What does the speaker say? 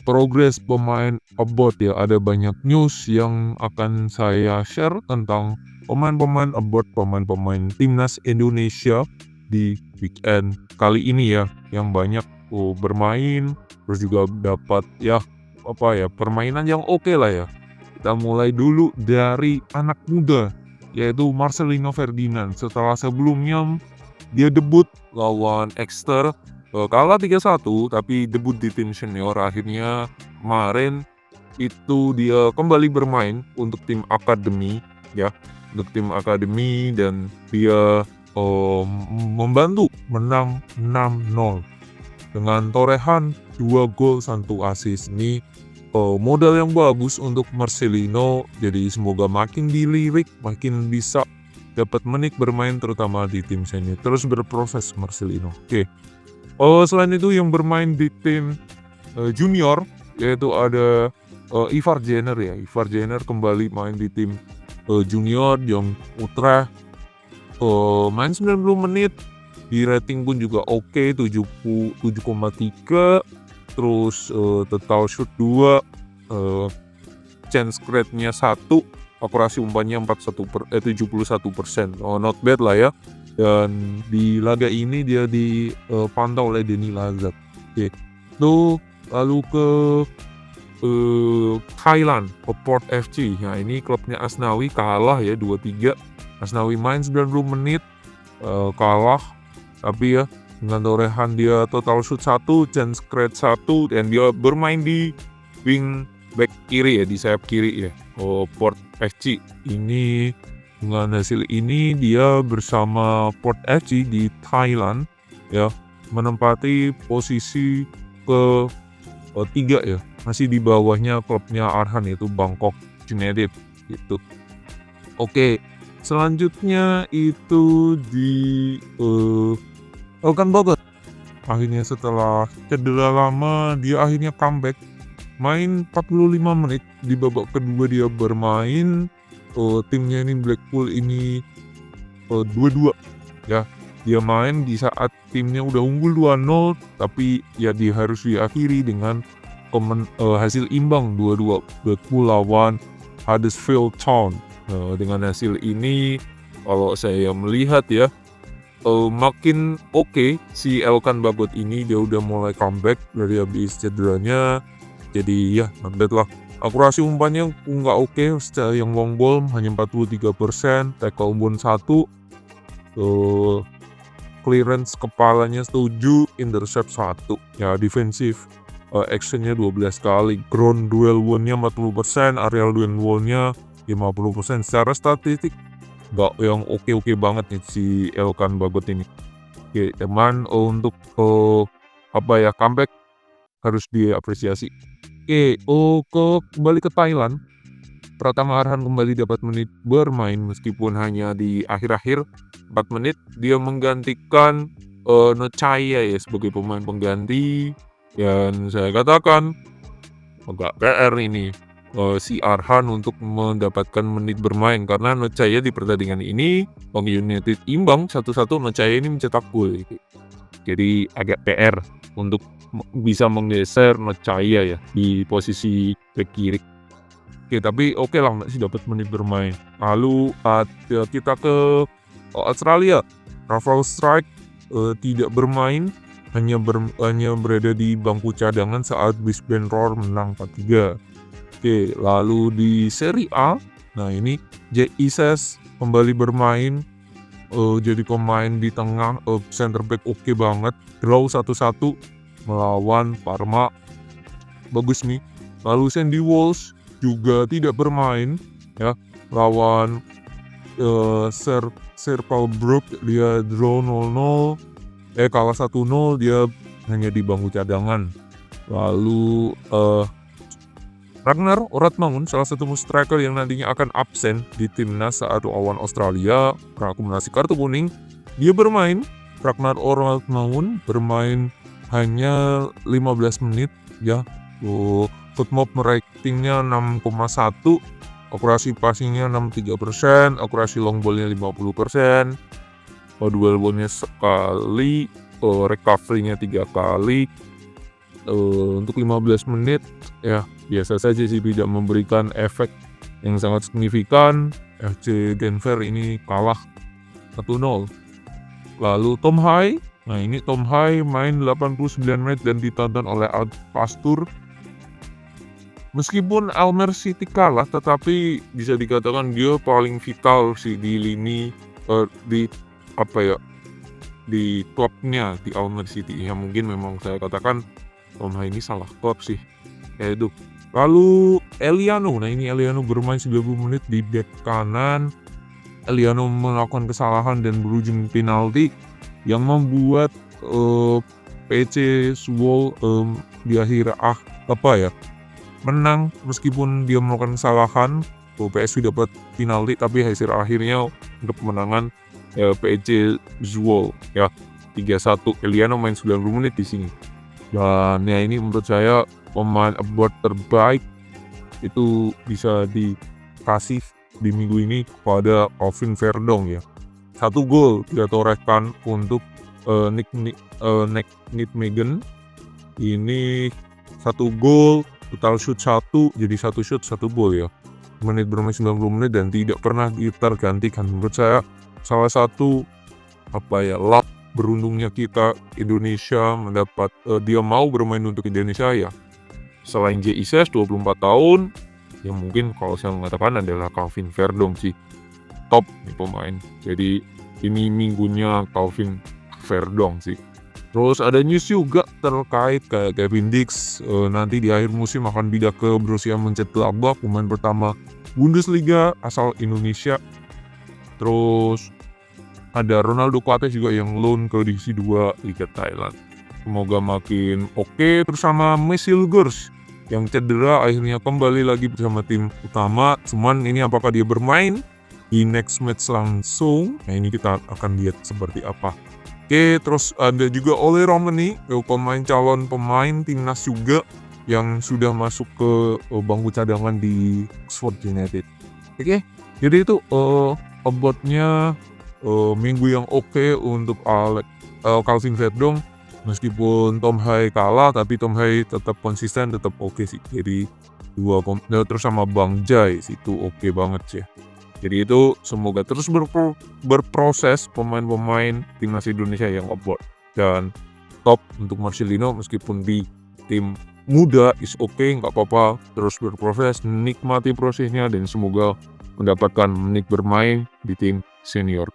progres pemain abroad ya. Ada banyak news yang akan saya share tentang pemain-pemain abroad, pemain-pemain timnas Indonesia di weekend kali ini ya, yang banyak bermain, terus juga dapat ya permainan yang oke lah ya. Kita mulai dulu dari anak muda, yaitu Marcelino Ferdinand. Setelah sebelumnya dia debut lawan Exeter, kalah 3-1, tapi debut di tim senior. Akhirnya kemarin itu dia kembali bermain untuk tim akademi ya, untuk tim akademi, dan dia membantu menang 6-0 dengan torehan 2 gol 1 assist. Ini modal yang bagus untuk Marcelino, jadi semoga makin dilirik, makin bisa dapat menit bermain terutama di tim senior, terus berproses Marcelino. Oke. Selain itu yang bermain di tim junior, yaitu ada Ivar Jenner ya. Ivar Jenner kembali main di tim junior Jong Utrecht, main 90 menit, di rating pun juga oke, 7,3, terus total shoot 2, chance create-nya 1, akurasi umpannya 71%. Not bad lah ya. Dan di laga ini dia dipantau oleh Denny Lazzat. Oke. Lalu ke Thailand, ke Port FC. Nah, ini klubnya Asnawi kalah ya 2-3. Asnawi main 90 menit, kalah, tapi ya dengan torehan dia total shoot 1, chance create 1, dan dia bermain di wing back kiri ya, di sayap kiri ya. Port FC ini, dengan hasil ini dia bersama Port FC di Thailand ya, menempati posisi ke-3 ya, masih di bawahnya klubnya Arhan, yaitu Bangkok United gitu. Oke, selanjutnya itu di Elkan Bagot. Akhirnya setelah cedera lama dia akhirnya comeback, main 45 menit. Di babak kedua dia bermain, timnya ini Blackpool ini 2-2 ya. Dia main di saat timnya udah unggul 2-0, tapi ya dia harus diakhiri dengan hasil imbang 2-2 Blackpool lawan Huddersfield Town. Dengan hasil ini, kalau saya melihat ya, makin oke si Elkan Bagot ini. Dia udah mulai comeback dari habis cederanya, jadi ya not bad lah. Akurasi umpannya nggak oke, secara yang long ball hanya 43%, tackle bone 1, clearance kepalanya 7, intercept 1 ya. Defensif actionnya 12 kali, ground duel won-nya 40%, aerial duel won-nya 50%. Secara statistik nggak yang oke banget nih si Elkan Bagot ini. Oke, teman, untuk comeback harus diapresiasi. Oke, kembali ke Thailand. Pratama Arhan kembali dapat menit bermain meskipun hanya di akhir-akhir 4 menit. Dia menggantikan Nocaya ya sebagai pemain pengganti, dan saya katakan agak PR ini si Arhan untuk mendapatkan menit bermain, karena Nocaya di pertandingan ini Bangkok United imbang 1-1, Nocaya ini mencetak gol. Jadi agak PR untuk bisa menggeser Nocaya ya di posisi bek kiri. Oke, tapi oke lah masih dapat menit bermain. Lalu kita ke Australia. Rafael Strike tidak bermain, hanya berada di bangku cadangan saat Brisbane Roar menang 4-3. Oke, lalu di Serie A, nah ini Jay Ises kembali bermain, jadi pemain di tengah, center back oke banget. Draw 1-1 melawan Parma, bagus nih. Lalu Sandy Walsh juga tidak bermain ya, lawan Circle Brook, dia draw 0-0, kalah 1-0, dia hanya di bangku cadangan. Lalu Ragnar Oratmangun, salah satu striker yang nantinya akan absen di timnas saat lawan Australia berakumulasi kartu kuning, dia bermain. Ragnar Oratmangun bermain hanya 15 menit ya. Footmob ratingnya 6,1, akurasi passingnya 63%, akurasi long ballnya 50%, duel ballnya sekali, recovery-nya 3 kali. Untuk 15 menit ya biasa saja sih, tidak memberikan efek yang sangat signifikan. FC Denver ini kalah 1-0. Lalu Tom Hai, nah ini Tom Hai main 89 menit dan ditonton oleh Al Pastur. Meskipun Almer City kalah, tetapi bisa dikatakan dia paling vital sih di lini di apa ya, di klubnya di Almer City. Ya mungkin memang saya katakan Tom Hai ini salah klub sih. Ya itu. Lalu Eliano, nah ini Eliano bermain 90 menit di bek kanan. Eliano melakukan kesalahan dan berujung penalti yang membuat PC Suwol di akhir menang meskipun dia melakukan kesalahan. PSV dapat penalti tapi hasil akhirnya untuk kemenangan PC Suwol ya 3-1. Eliano main 90 menit di sini. Dan ya ini menurut saya pemain award terbaik itu bisa dikasih di minggu ini kepada Calvin Verdong ya. 1 gol dia torehkan untuk Nick Megan. Ini 1 gol, total shoot 1, jadi 1 shoot 1 gol ya. Menit bermain 90 menit dan tidak pernah tergantikan. Menurut saya salah satu luck beruntungnya kita Indonesia mendapat dia mau bermain untuk Indonesia ya. Selain JICS 24 tahun, yang mungkin kalau saya mengatakan adalah Calvin Verdong sih top nih pemain. Jadi ini minggunya Calvin Verdong sih. Terus ada news juga terkait kayak Kevin Dix nanti di akhir musim akan pindah ke Borussia Mönchengladbach, pemain pertama Bundesliga asal Indonesia. Terus ada Ronaldo Kuate juga yang loan ke Divisi 2 Liga Thailand. Semoga makin oke. Terus sama Messi Lugurs yang cedera akhirnya kembali lagi bersama tim utama. Cuman ini apakah dia bermain di next match langsung? Nah ini kita akan lihat seperti apa. Oke, terus ada juga Ole Romani, calon pemain timnas juga yang sudah masuk ke bangku cadangan di Oxford United. Oke, jadi itu obotnya minggu yang oke untuk Calvin Verdong. Meskipun Tom Hai kalah, tapi Tom Hai tetap konsisten, tetap oke sih. Jadi terus sama Bang Jai itu oke banget sih. Jadi itu semoga terus berproses pemain-pemain timnas Indonesia yang abroad. Dan top untuk Marcelino meskipun di tim muda is oke, nggak apa-apa. Terus berproses, nikmati prosesnya dan semoga mendapatkan menit bermain di tim senior.